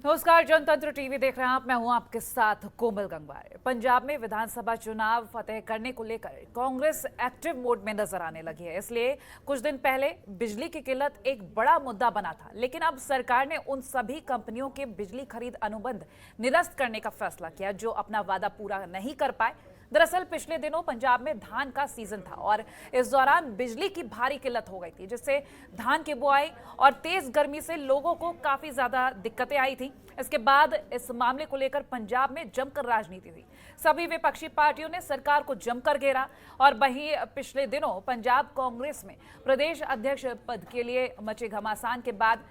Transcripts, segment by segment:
नमस्कार, जनतंत्र टीवी देख रहे हैं आप। मैं हूं आपके साथ कोमल गंगवार। पंजाब में विधानसभा चुनाव फतेह करने को लेकर कांग्रेस एक्टिव मोड में नजर आने लगी है। इसलिए कुछ दिन पहले बिजली की किल्लत एक बड़ा मुद्दा बना था, लेकिन अब सरकार ने उन सभी कंपनियों के बिजली खरीद अनुबंध निरस्त करने का फैसला किया जो अपना वादा पूरा नहीं कर पाए। दरअसल पिछले दिनों पंजाब में धान का सीजन था और इस दौरान बिजली की भारी किल्लत हो गई थी, जिससे धान की बुआई और तेज गर्मी से लोगों को काफी ज्यादा दिक्कतें आई थी। इसके बाद इस मामले को लेकर पंजाब में जमकर राजनीति हुई। सभी विपक्षी पार्टियों ने सरकार को जमकर घेरा और वहीं पिछले दिनों पंजाब कांग्रेस में प्रदेश अध्यक्ष पद के लिए मचे घमासान के बाद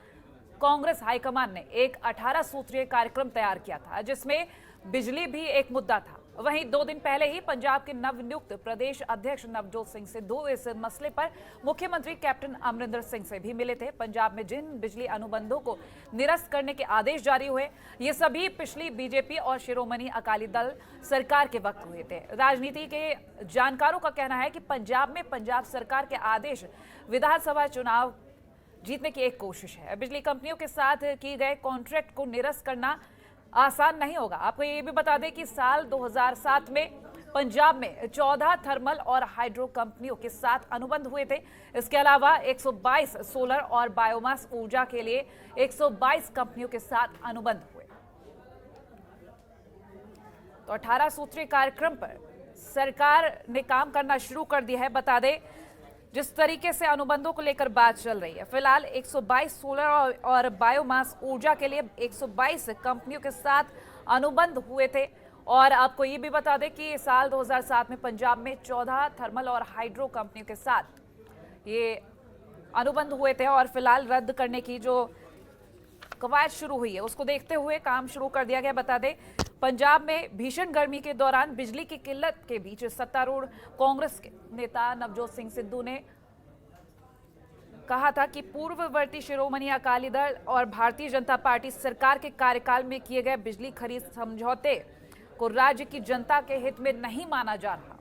कांग्रेस हाईकमान ने एक 18 सूत्रीय कार्यक्रम तैयार किया था, जिसमें बिजली भी एक मुद्दा था। वहीं 2 दिन पहले ही पंजाब के नवनियुक्त प्रदेश अध्यक्ष नवजोत सिंह सिद्धू इस मसले पर मुख्यमंत्री कैप्टन अमरिंदर सिंह से भी मिले थे। पंजाब में जिन बिजली अनुबंधों को निरस्त करने के आदेश जारी हुए, ये सभी पिछली बीजेपी और शिरोमणि अकाली दल सरकार के वक्त हुए थे। राजनीति के जानकारों का कहना है कि पंजाब में पंजाब सरकार के आदेश विधानसभा चुनाव जीतने की एक कोशिश है। बिजली कंपनियों के साथ किए गए कॉन्ट्रैक्ट को निरस्त करना आसान नहीं होगा। आपको ये भी बता दें कि साल 2007 में पंजाब में 14 थर्मल और हाइड्रो कंपनियों के साथ अनुबंध हुए थे। इसके अलावा 122 सोलर और बायोमास ऊर्जा के लिए 122 कंपनियों के साथ अनुबंध हुए। तो 18 सूत्रीय कार्यक्रम पर सरकार ने काम करना शुरू कर दिया है। बता दें, जिस तरीके से अनुबंधों को लेकर बात चल रही है, फिलहाल 122 सोलर और बायोमास ऊर्जा के लिए 122 कंपनियों के साथ अनुबंध हुए थे। और आपको ये भी बता दें कि साल 2007 में पंजाब में 14 थर्मल और हाइड्रो कंपनियों के साथ ये अनुबंध हुए थे और फिलहाल रद्द करने की जो कवायद शुरू हुई है, उसको देखते हुए काम शुरू कर दिया गया। बता दें, पंजाब में भीषण गर्मी के दौरान बिजली की किल्लत के बीच सत्तारूढ़ कांग्रेस के नेता नवजोत सिंह सिद्धू ने कहा था कि पूर्ववर्ती शिरोमणि अकाली दल और भारतीय जनता पार्टी सरकार के कार्यकाल में किए गए बिजली खरीद समझौते को राज्य की जनता के हित में नहीं माना जा रहा।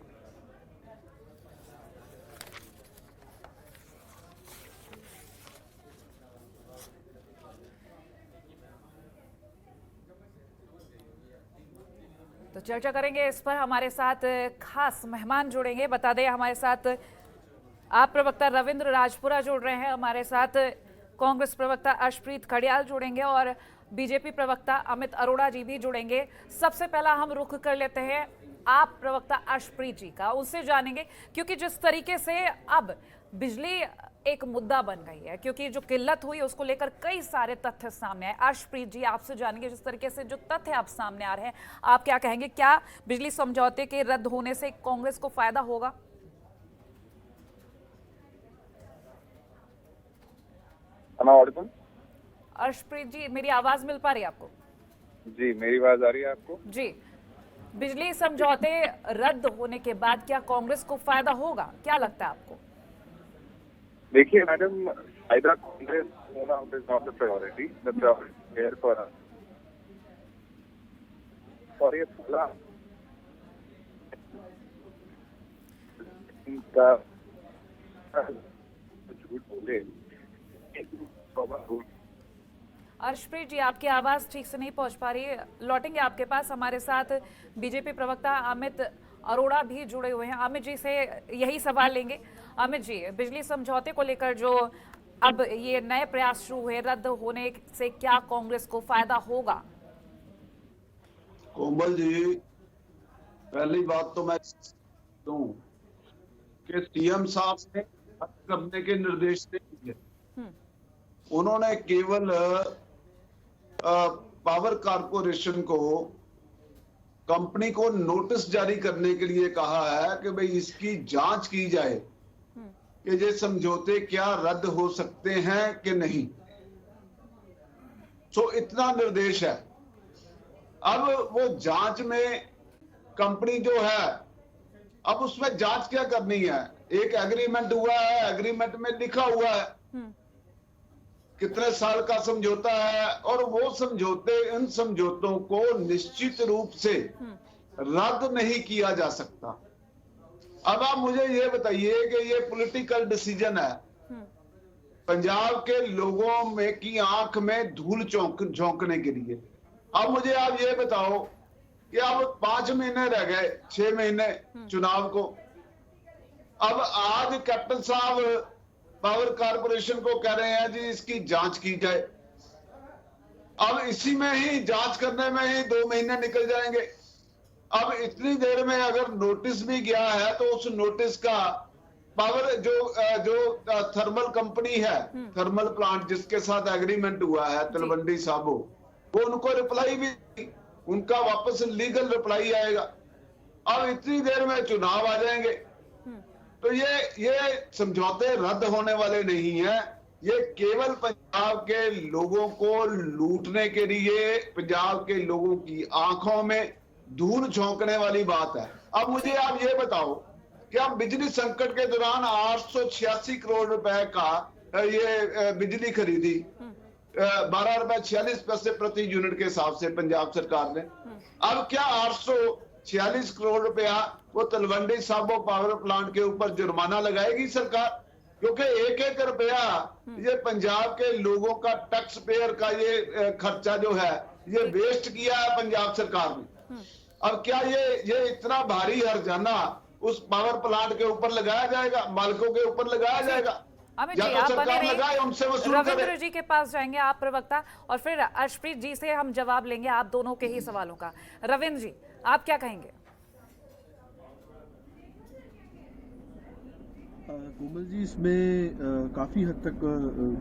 तो चर्चा करेंगे इस पर। हमारे साथ खास मेहमान जुड़ेंगे। बता दें, हमारे साथ आप प्रवक्ता रविंद्र राजपुरा जुड़ रहे हैं, हमारे साथ कांग्रेस प्रवक्ता अर्शप्रीत खडियाल जुड़ेंगे और बीजेपी प्रवक्ता अमित अरोड़ा जी भी जुड़ेंगे। सबसे पहला हम रुख कर लेते हैं आप प्रवक्ता अर्शप्रीत जी का, उससे जानेंगे क्योंकि जिस तरीके से अब बिजली एक मुद्दा बन गई है, क्योंकि जो किल्लत हुई उसको लेकर कई सारे तथ्य सामने आए। अर्शप्रीत जी, आपसे जानेंगे जिस तरीके से जो तथ्य आप सामने आ रहे हैं, आप क्या कहेंगे? क्या बिजली समझौते के रद्द होने से कांग्रेस को फायदा होगा? अर्शप्रीत जी, मेरी आवाज मिल पा रही है आपको? जी, मेरी आवाज आ रही है आपको? जी, बिजली समझौते रद्द होने के बाद क्या कांग्रेस को फायदा होगा? क्या लगता है आपको? देखिए madam, either Congress rollout is not the priority. The priority is there for us. और ये फैसला इनका झूठ बोले। अर्शप्रीत जी, आपकी आवाज ठीक से नहीं पहुंच पा रही है, लौटेंगे आपके पास। हमारे साथ बीजेपी प्रवक्ता अमित अरोड़ा भी जुड़े हुए हैं। अमित जी से यही सवाल लेंगे। अमित जी, बिजली समझौते को लेकर जो अब ये नए प्रयास शुरू हुए, रद्द होने से क्या कांग्रेस को फायदा होगा? कोमल जी, पहली बात तो मैं दूं कि सीएम साहब ने रद्द करने के निर्देश नहीं दिए। उन्होंने केवल पावर कारपोरेशन को, कंपनी को नोटिस जारी करने के लिए कहा है कि भाई इसकी जांच की जाए कि ये समझौते क्या रद्द हो सकते हैं कि नहीं। सो इतना निर्देश है। अब वो जांच में कंपनी जो है, अब उसमें जांच क्या करनी है? एक एग्रीमेंट हुआ है, एग्रीमेंट में लिखा हुआ है कितने साल का समझौता है, और वो समझौते, इन समझौतों को निश्चित रूप से रद्द नहीं किया जा सकता। अब आप मुझे ये बताइए कि ये पॉलिटिकल डिसीजन है पंजाब के लोगों में की आंख में धूल झोंकने के लिए। अब मुझे आप ये बताओ कि अब 5 महीने रह गए, 6 महीने चुनाव को। अब आज कैप्टन साहब पावर कारपोरेशन को कह रहे हैं जी इसकी जांच की जाए। अब इसी में ही जांच करने में ही 2 महीने निकल जाएंगे। अब इतनी देर में अगर नोटिस भी गया है तो उस नोटिस का पावर जो थर्मल कंपनी है, थर्मल प्लांट जिसके साथ एग्रीमेंट हुआ है तलवंडी साबो, वो उनको रिप्लाई भी, उनका वापस लीगल रिप्लाई आएगा। अब इतनी देर में चुनाव आ जाएंगे। तो ये समझौते रद्द होने वाले नहीं है। ये केवल पंजाब के लोगों को लूटने के लिए, पंजाब के लोगों की आंखों में धूल झोंकने वाली बात है। अब मुझे आप ये बताओ कि हम बिजली संकट के दौरान 886 करोड़ रुपए का ये बिजली खरीदी, 12 रुपए 46 पैसे प्रति यूनिट के हिसाब से पंजाब सरकार ने। अब क्या 846 करोड़ रुपया वो तलवंडी साबो पावर प्लांट के ऊपर जुर्माना लगाएगी सरकार? क्योंकि एक एक रुपया ये पंजाब के लोगों का टैक्स पेयर का ये खर्चा जो है ये वेस्ट किया है पंजाब सरकार ने। अब क्या ये इतना भारी हर्जाना उस पावर प्लांट के ऊपर लगाया जाएगा, मालिकों के ऊपर लगाया जाएगा? अमित या जी, तो आप बने सरकार लगाए, उनसे वसूल करे। रविंद्र जी के पास जाएंगे, आप प्रवक्ता, और फिर अर्शप्रीत जी से हम जवाब लेंगे आप दोनों के ही सवालों का। रविंद्र जी, आप क्या कहेंगे? कोमल जी, इसमें काफ़ी हद तक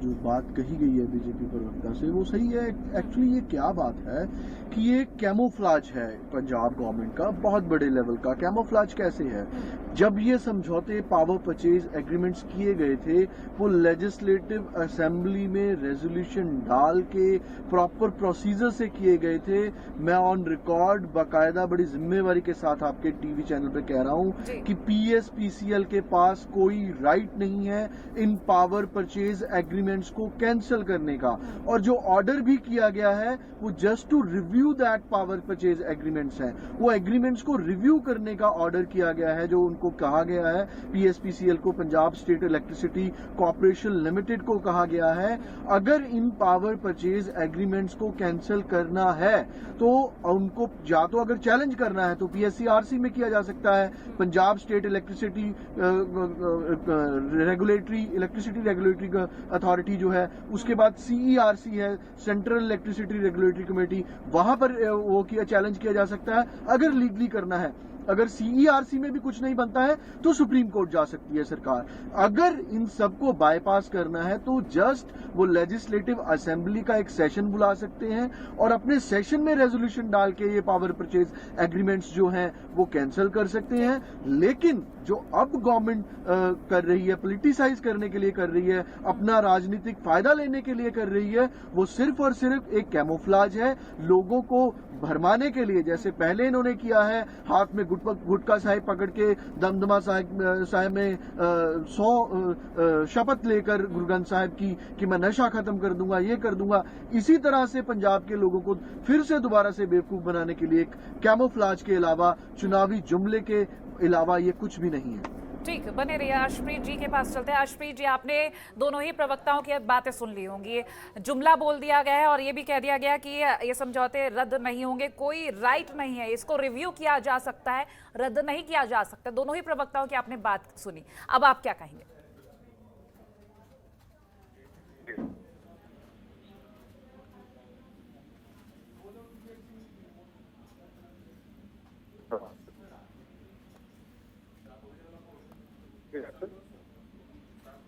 जो बात कही गई है बीजेपी प्रवक्ता से वो सही है। एक्चुअली ये क्या बात है कि ये कैमोफ्लाज है पंजाब गवर्नमेंट का, बहुत बड़े लेवल का। कैमोफ्लाज कैसे है? जब ये समझौते पावर परचेज एग्रीमेंट्स किए गए थे वो लेजिस्लेटिव असेंबली में रेजोल्यूशन डाल के प्रॉपर प्रोसीजर से किए गए थे। मैं ऑन रिकॉर्ड बाकायदा बड़ी जिम्मेवारी के साथ आपके टीवी चैनल पे कह रहा हूं कि पीएसपीसीएल के पास कोई राइट नहीं है इन पावर परचेज एग्रीमेंट्स को कैंसिल करने का। और जो ऑर्डर भी किया गया है वो just to review that power purchase agreements है। वो एग्रीमेंट्स को रिव्यू करने का ऑर्डर किया गया है, जो उनको कहा गया है पीएसपीसीएल को, Punjab state electricity corporation limited को कहा गया है अगर इन पावर परचेज एग्रीमेंट्स को कैंसिल करना है तो उनको या तो अगर चैलेंज करना है तो पीएससीआरसी में किया जा सकता है, Punjab state electricity electricity regulatory authority जो है, उसके बाद सीईआरसी है, सेंट्रल इलेक्ट्रिसिटी रेगुलेटरी कमेटी, वहां पर वो चैलेंज किया जा सकता है अगर लीगली करना है। अगर सीईआरसी में भी कुछ नहीं बनता है तो सुप्रीम कोर्ट जा सकती है सरकार। अगर इन सबको बाईपास करना है तो जस्ट वो लेजिस्लेटिव असेंबली का एक सेशन बुला सकते हैं और अपने सेशन में रेजोल्यूशन डाल के ये पावर परचेज एग्रीमेंट्स जो हैं वो कैंसिल कर सकते हैं। लेकिन जो अब गवर्नमेंट कर रही है, पॉलिटिसाइज करने के लिए कर रही है, अपना राजनीतिक फायदा लेने के लिए कर रही है, वो सिर्फ और सिर्फ एक कैमोफ्लाज है लोगों को भरमाने के लिए। जैसे पहले इन्होंने किया है, हाथ में गुटका साहिब पकड़ के दमदमा साहिब में 100 शपथ लेकर गुरु ग्रंथ साहिब की कि मैं नशा खत्म कर दूंगा, ये कर दूंगा। इसी तरह से पंजाब के लोगों को फिर से दोबारा से बेवकूफ बनाने के लिए एक कैमोफ्लाज के अलावा, चुनावी जुमले के अलावा ये कुछ भी नहीं है। ठीक, बने रहिए। अर्शप्रीत जी के पास चलते हैं। अर्शप्रीत जी, आपने दोनों ही प्रवक्ताओं की बातें सुन ली होंगी। जुमला बोल दिया गया है और ये भी कह दिया गया कि ये समझौते रद्द नहीं होंगे, कोई राइट नहीं है, इसको रिव्यू किया जा सकता है, रद्द नहीं किया जा सकता। दोनों ही प्रवक्ताओं की आपने बात सुनी, अब आप क्या कहेंगे?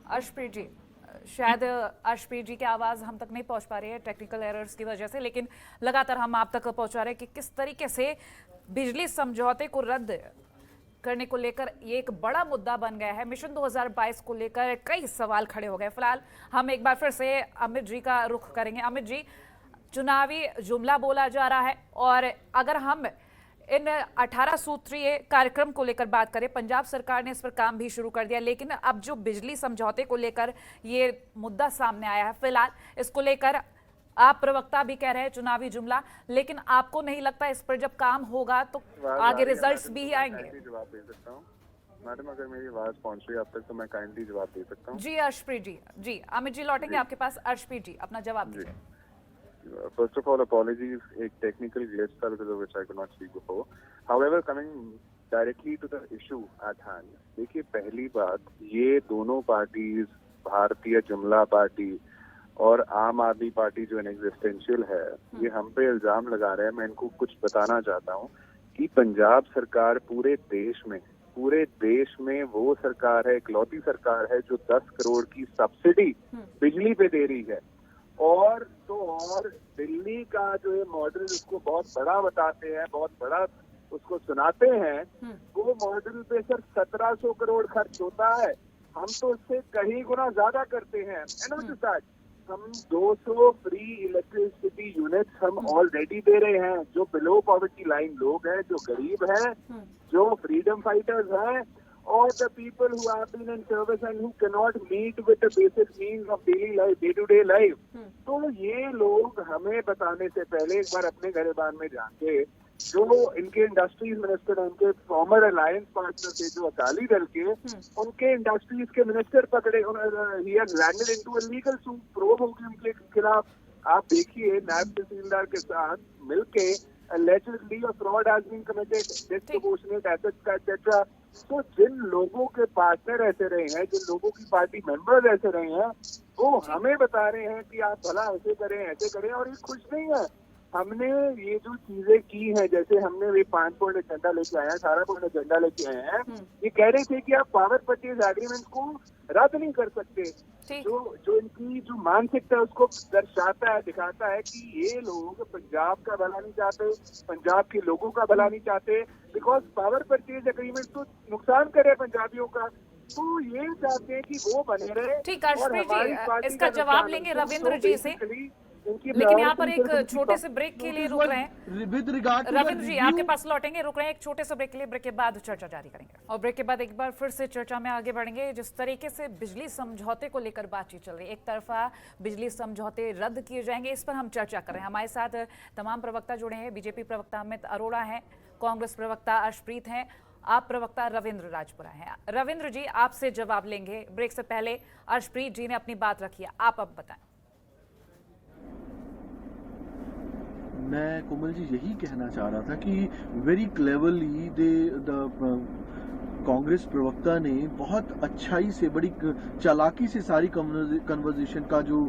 अर्शप्रीत जी, शायद अर्शप्रीत जी की आवाज़ हम तक नहीं पहुंच पा रही है टेक्निकल एरर्स की वजह से, लेकिन लगातार हम आप तक पहुंचा रहे हैं कि किस तरीके से बिजली समझौते को रद्द करने को लेकर ये एक बड़ा मुद्दा बन गया है। मिशन 2022 को लेकर कई सवाल खड़े हो गए। फिलहाल हम एक बार फिर से अमित जी का रुख करेंगे। अमित जी, चुनावी जुमला बोला जा रहा है और अगर हम इन 18 सूत्रीय कार्यक्रम को लेकर बात करें, पंजाब सरकार ने इस पर काम भी शुरू कर दिया, लेकिन अब जो बिजली समझौते को लेकर ये मुद्दा सामने आया है, फिलहाल इसको लेकर आप प्रवक्ता भी कह रहे हैं चुनावी जुमला, लेकिन आपको नहीं लगता इस पर जब काम होगा तो आगे रिजल्ट्स भी आएंगे? जवाब दे सकता हूँ। मैडम अगर मेरी आवाज पहुंच रही है आप तक तो मैं काइंडली जवाब दे सकता हूँ। जी अर्शप्रीत जी, जी अमित जी लौटेंगे आपके पास। अर्शप्रीत जी अपना जवाब दीजिए। First of all, apologies. एक technical glitch था because of which I could not speak before. However, coming directly to the issue at hand, देखिए पहली बात, ये दोनों पार्टीज, भारतीय जुमला पार्टी और आम आदमी पार्टी जो इनएग्जिस्टेंशियल है, ये हम पे इल्जाम लगा रहे हैं। मैं इनको कुछ बताना चाहता हूँ कि पंजाब सरकार पूरे देश में वो सरकार है, इकलौती सरकार है जो 10 करोड़ की सब्सिडी बिजली पे दे रही है। और दिल्ली का जो ये मॉडल उसको बहुत बड़ा बताते हैं, बहुत बड़ा उसको सुनाते हैं, वो मॉडल पे सिर्फ 1700 करोड़ खर्च होता है। हम तो इससे कहीं गुना ज्यादा करते हैं। हम 200 फ्री इलेक्ट्रिसिटी यूनिट्स हम ऑलरेडी दे रहे हैं। जो बिलो पॉवर्टी लाइन लोग हैं, जो गरीब हैं, जो फ्रीडम फाइटर्स हैं, or the people who have been in service and who cannot meet with the basic means of daily life, day-to-day life. तो ये लोग हमें बताने से पहले एक बार अपने गिरबान में जाके, जो इनके इंडस्ट्रीज मिनिस्टर हैं, उनके फॉर्मर अलायंस पार्टनर थे जो अकाली दल के, उनके इंडस्ट्रीज के मिनिस्टर पकड़े, he has landed into a legal suit, probe होगी उनके खिलाफ। आप देखिए नायब तहसीलदार के साथ मिलके allegedly a fraud has been committed, disproportionate assets का etc. तो जिन लोगों के पार्टनर ऐसे रहे हैं, जिन लोगों की पार्टी मेंबर्स ऐसे रहे हैं, वो हमें बता रहे हैं कि आप भला ऐसे करें और ये खुश नहीं है। हमने ये जो चीजें की हैं, जैसे हमने ये 5 पॉइंट एजेंडा लेके आए हैं, 18 पॉइंट एजेंडा लेके आए हैं, ये कह रहे थे कि आप पावर परचेज एग्रीमेंट को रद्द नहीं कर सकते। जो इनकी जो मानसिकता उसको दर्शाता है, दिखाता है कि ये लोग पंजाब का भला नहीं चाहते, पंजाब के लोगों का भला नहीं चाहते, बिकॉज पावर परचेज एग्रीमेंट तो नुकसान करे पंजाबियों का। तो ये चाहते हैं कि वो बने रहे। ठीक, अर्शप्रीत जी इसका जवाब लेंगे रविंद्र जी से, लेकिन यहाँ पर एक छोटे से ब्रेक के लिए रुक रहे हैं। रविंद्र जी आपके पास लौटेंगे, रुक रहे हैं एक छोटे से ब्रेक के लिए। ब्रेक के बाद चर्चा जारी करेंगे और ब्रेक के बाद एक बार फिर से चर्चा में आगे बढ़ेंगे। जिस तरीके से बिजली समझौते को लेकर बातचीत चल रही है, एक तरफा बिजली समझौते रद्द किए जाएंगे, इस पर हम चर्चा कर रहे हैं। हमारे साथ तमाम प्रवक्ता जुड़े हैं। बीजेपी प्रवक्ता अमित अरोड़ा हैं, कांग्रेस प्रवक्ता अर्शप्रीत हैं, आप प्रवक्ता रविंद्र राजपुरा हैं। रविंद्र जी आपसे जवाब लेंगे। ब्रेक से पहले अर्शप्रीत जी ने अपनी बात रखी है, आप अब बताएं। मैं कोमल जी यही कहना चाह रहा था कि वेरी क्लेवरली कांग्रेस प्रवक्ता ने बहुत अच्छाई से, बड़ी चालाकी से सारी कन्वर्सेशन का जो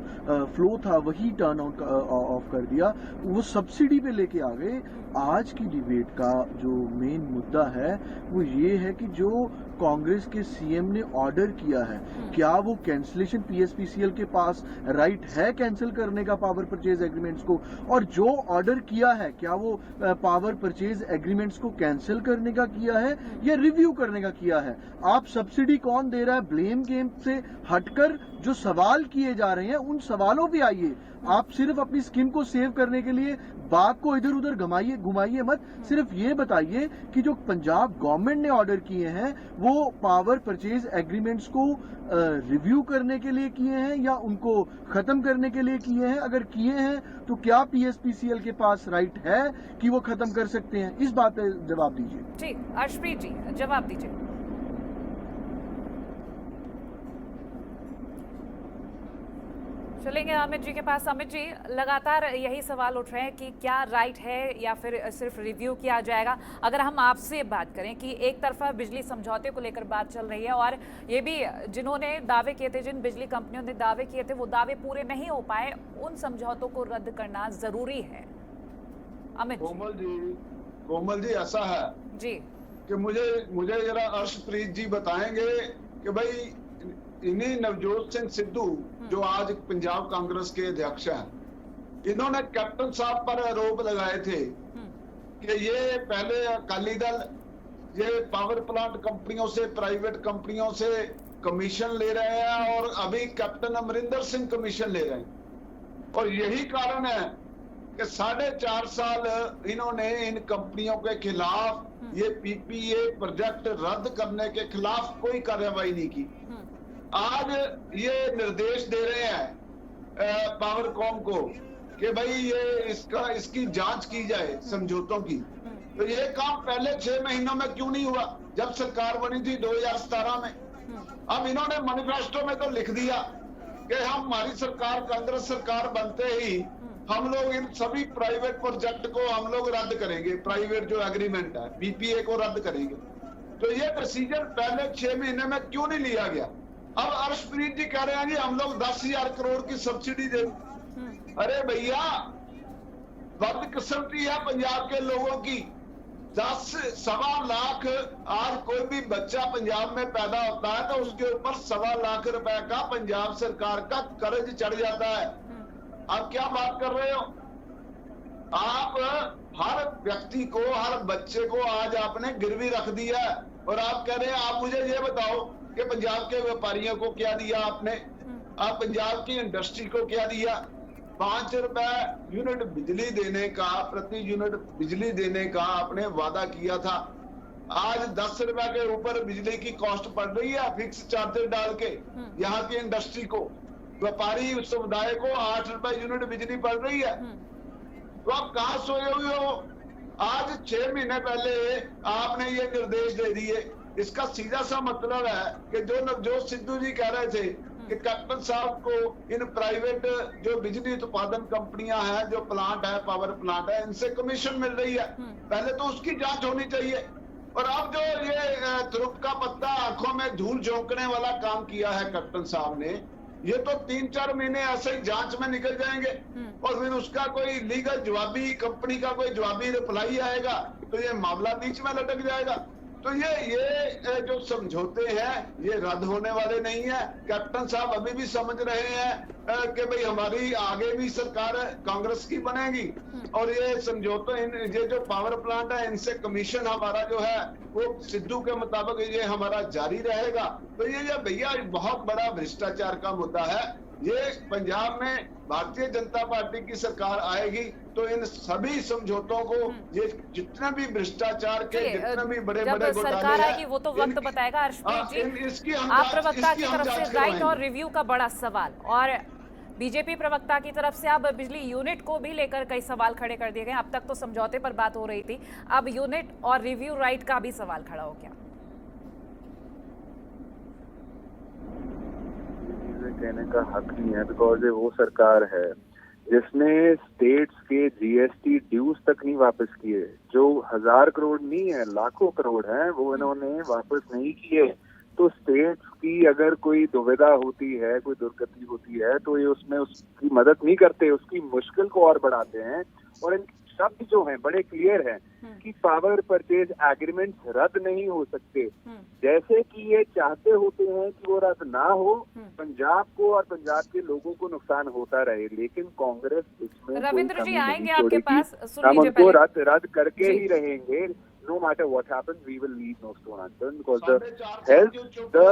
फ्लो था वही टर्न आउट ऑफ कर दिया। वो सब्सिडी पे लेके आ गए। आज की डिबेट का जो मेन मुद्दा है वो ये है कि जो कांग्रेस के सीएम ने ऑर्डर किया है, क्या वो कैंसिलेशन पीएसपीसीएल के पास राइट है कैंसिल करने का पावर परचेज एग्रीमेंट्स को, और जो ऑर्डर किया है क्या वो पावर परचेज एग्रीमेंट्स को कैंसिल करने का किया है या रिव्यू करने का किया है। आप सब्सिडी कौन दे रहा है, ब्लेम गेम से हटकर जो सवाल किए जा रहे हैं उन सवालों पे आइए। आप सिर्फ अपनी स्किन को सेव करने के लिए बात को इधर उधर घुमाइए मत। सिर्फ ये बताइए कि जो पंजाब गवर्नमेंट ने ऑर्डर किए हैं वो पावर परचेज एग्रीमेंट्स को रिव्यू करने के लिए किए हैं या उनको खत्म करने के लिए किए हैं। अगर किए हैं तो क्या पीएसपीसीएल के पास राइट है कि वो खत्म कर सकते हैं। इस बात पे जवाब दीजिए। ठीक, अर्शप्रीत जी जवाब दीजिए। चलेंगे अमित जी के पास। अमित जी लगातार यही सवाल उठ रहे हैं कि क्या राइट है या फिर सिर्फ रिव्यू किया जाएगा। अगर हम आपसे बात करें कि एक तरफा बिजली समझौते को लेकर बात चल रही है और ये भी जिन्होंने दावे किए थे, जिन बिजली कंपनियों ने दावे किए थे वो दावे पूरे नहीं हो पाए, उन समझौतों को रद्द करना जरूरी है। अमित कोमल जी ऐसा है जी कि मुझे जरा अर्शप्रीत जी बताएंगे कि भाई इन्हीं नवजोत सिंह सिद्धू जो आज पंजाब कांग्रेस के अध्यक्ष हैं, इन्होंने कैप्टन साहब पर आरोप लगाए थे कि ये पहले अकाली दल ये पावर प्लांट कंपनियों से, प्राइवेट कंपनियों से कमीशन ले रहे हैं और अभी कैप्टन अमरिंदर सिंह कमीशन ले रहे हैं। और यही कारण है कि 4.5 साल इन्होंने इन कंपनियों के खिलाफ ये पीपीए प्रोजेक्ट रद्द करने के खिलाफ कोई कार्रवाई नहीं की। आज ये निर्देश दे रहे हैं पावरकॉम को कि भाई ये इसकी जांच की जाए समझौतों की। तो ये काम पहले 6 महीनों में क्यों नहीं हुआ जब सरकार बनी थी 2017 में? अब इन्होंने मैनिफेस्टो में तो लिख दिया कि हमारी सरकार, कांग्रेस सरकार बनते ही हम लोग इन सभी प्राइवेट प्रोजेक्ट को हम लोग रद्द करेंगे, प्राइवेट जो एग्रीमेंट है बीपीए को रद्द करेंगे। तो ये डिसीजन पहले 6 महीने में क्यों नहीं लिया गया? अब अर्शप्रीत जी कह रहे हैं जी हम लोग 10,000 करोड़ की सब्सिडी देंगे। अरे भैया, बदकिस्मती है पंजाब के लोगों की। 10-सवा लाख, आज कोई भी बच्चा पंजाब में पैदा होता है तो उसके ऊपर 1.25 लाख रुपए का पंजाब सरकार का कर्ज चढ़ जाता है। आप क्या बात कर रहे हो? आप हर व्यक्ति को, हर बच्चे को आज आपने गिरवी रख दिया है और आप कह रहे हैं, आप मुझे ये बताओ कि पंजाब के व्यापारियों को क्या दिया आपने? आप पंजाब की इंडस्ट्री को क्या दिया? 5 रुपए यूनिट बिजली देने का, प्रति यूनिट बिजली देने का आपने वादा किया था। आज 10 रुपए के ऊपर बिजली की कॉस्ट पड़ रही है फिक्स चार्जेस डाल के यहाँ की इंडस्ट्री को। व्यापारी समुदाय को 8 रुपए यूनिट बिजली पड़ रही है। तो आप कहाँ सोए हुए हो? आज 6 महीने पहले आपने ये निर्देश दे दिए। इसका सीधा सा मतलब है कि जो नवजोत सिद्धू जी कह रहे थे कि कैप्टन साहब को इन प्राइवेट जो बिजली उत्पादन कंपनियां हैं, जो प्लांट है, पावर प्लांट है, इनसे कमीशन मिल रही है, पहले तो उसकी जांच होनी चाहिए। और अब जो ये तुरुप का पत्ता आंखों में धूल झोंकने वाला काम किया है कैप्टन साहब ने, ये तो 3-4 महीने ऐसे ही जांच में निकल जाएंगे और फिर उसका कोई लीगल जवाबी, कंपनी का कोई जवाबी रिप्लाई आएगा तो ये मामला बीच में लटक जाएगा। तो ये जो समझौते हैं ये रद्द होने वाले नहीं है। कैप्टन साहब अभी भी समझ रहे हैं कि भाई हमारी आगे भी सरकार कांग्रेस की बनेगी और ये समझौते, ये जो पावर प्लांट है इनसे कमीशन हमारा जो है वो सिद्धू के मुताबिक ये हमारा जारी रहेगा। तो ये भैया बहुत बड़ा भ्रष्टाचार का मुद्दा है। ये पंजाब में भारतीय जनता पार्टी की सरकार आएगी तो इन सभी समझौतों को, ये जितने भी भ्रष्टाचार के जितने भी बड़े बड़े जब सरकार आएगी वो तो वक्त बताएगा। अर्शप्रीत जी, आप प्रवक्ता की तरफ से राइट और रिव्यू का बड़ा सवाल, और बीजेपी प्रवक्ता की तरफ से अब बिजली यूनिट को भी लेकर कई सवाल खड़े कर दिए गए। अब तक तो समझौते पर बात हो रही थी, अब यूनिट और रिव्यू राइट का भी सवाल खड़ा हो गया। कहने का हक नहीं है बिकॉज ये वो सरकार है जिसने स्टेट्स के जीएसटी ड्यूज तक नहीं वापस किए। जो 1000 करोड़ नहीं है, लाखों करोड़ हैं, वो इन्होंने वापस नहीं किए। तो स्टेट्स की अगर कोई दुविधा होती है, कोई दुर्गति होती है तो ये उसमें उसकी मदद नहीं करते, उसकी मुश्किल को और बढ़ाते हैं। और इन शब्द जो हैं बड़े क्लियर हैं कि पावर परचेज एग्रीमेंट्स रद्द नहीं हो सकते। जैसे कि ये चाहते होते हैं कि वो रद्द ना हो, पंजाब को और पंजाब के लोगों को नुकसान होता रहे, लेकिन कांग्रेस इसमें रविंद्र जी आएंगे आपके पास, हम उनको रद्द करके ही रहेंगे। No matter what happens, we will leave no stone unturned because the health, the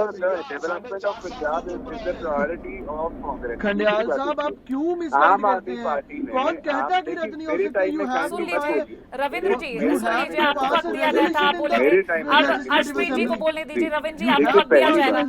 development of Punjab is the priority of Congress. खंडेयाल साहब, आप क्यों मिसगाइड करते हैं? कौन कहता है कि रद्द नहीं हो सकती? You have सुन to लीजिए रविंद्र जी, सुन लीजिए, आपको वक्त दिया गया था, आप बोले थे। अब अर्शप्रीत जी को बोलने दीजिए। रविंद्र जी, आपको वक्त दिया जाएगा।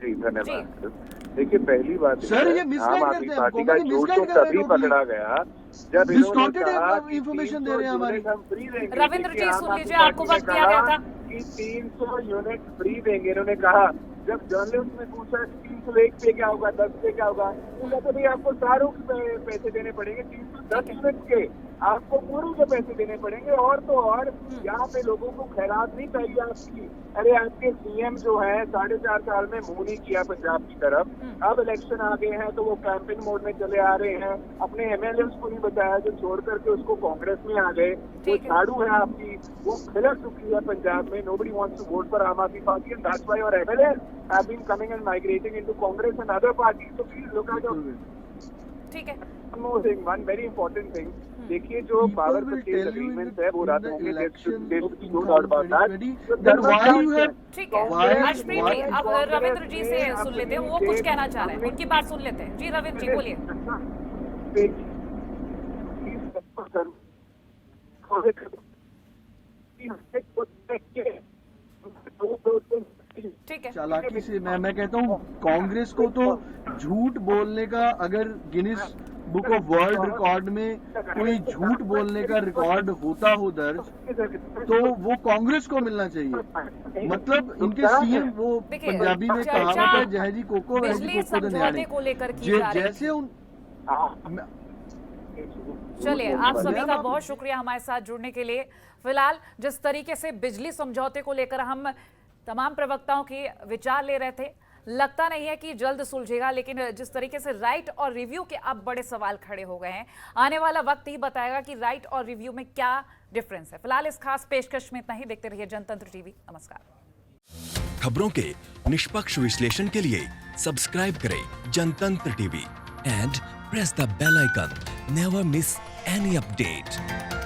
जी धन्यवाद। देखिए पहली बात सर, ये आम आदमी पार्टी का जोर तो तभी पकड़ा गया जब इन्होंने कहा इंफॉर्मेशन दे रहे हैं हमारे। हम फ्री देंगे। रविंद्र जी सुन लीजिए, आपको वक्त दिया गया था कि 300 यूनिट फ्री देंगे। इन्होंने कहा, जब जर्नलिस्ट ने पूछा 301 पे क्या होगा, 10 पे क्या होगा, तो कहते भाई आपको सारों के पैसे देने पड़ेंगे, 310 यूनिट के आपको पूरे के पैसे देने पड़ेंगे। और तो और यहाँ पे लोगों को खैरात नहीं चाहिए आपकी। अरे आपके सीएम जो है 4.5 साल में मुंह नहीं किया पंजाब की तरफ, अब इलेक्शन आ गए हैं तो वो कैंपेन मोड में चले आ रहे हैं। अपने एमएलए को नहीं बताया, जो छोड़ करके उसको कांग्रेस में आ गए। वो झाड़ू है आपकी, वो खिलक चुकी है पंजाब में। Nobody wants to vote for Aam Aadmi Party and that's why your MLA have been coming and migrating into Congress and other parties. So please look at it. ठीक है। वन वेरी इंपॉर्टेंट थिंग, देखिए जो पावर परचेज एग्रीमेंट है वो रद्द होंगे। No doubt about that. ठीक है अर्शप्रीत जी, अब रविंद्र जी से सुन लेते हैं, वो कुछ कहना चाह रहे हैं, उनकी बात सुन लेते हैं। जी रविंद्र जी बोलिए। ठीक है, चालाकी से मैं कहता हूँ कांग्रेस को तो झूठ बोलने का अगर Guinness book of world record में कोई झूठ बोलने का रिकॉर्ड होता हो दर्ज, तो वो कांग्रेस को मिलना चाहिए। मतलब इनके सीएम, वो देखिए, पंजाबी में चर्चा कहावत है, जहजी कोको वहजी बिजली कोको दे समझौते को लेकर की जा रही जैसे उन चलिए, आप सभी का बहुत शुक्रिया हमारे साथ जुड़ने के लिए। फिलहाल जिस तरीके से बिजली समझौते को लेकर हम तमाम प्रवक्ताओं के विचार ले रहे थे, लगता नहीं है कि जल्द सुलझेगा, लेकिन जिस तरीके से राइट और रिव्यू के अब बड़े सवाल खड़े हो गए हैं, आने वाला वक्त ही बताएगा कि राइट और रिव्यू में क्या डिफरेंस है। फिलहाल इस खास पेशकश में इतना ही। देखते रहिए जनतंत्र टीवी। नमस्कार। खबरों के निष्पक्ष विश्लेषण के लिए सब्सक्राइब करें Janatantra TV and press the bell icon. Never miss any update.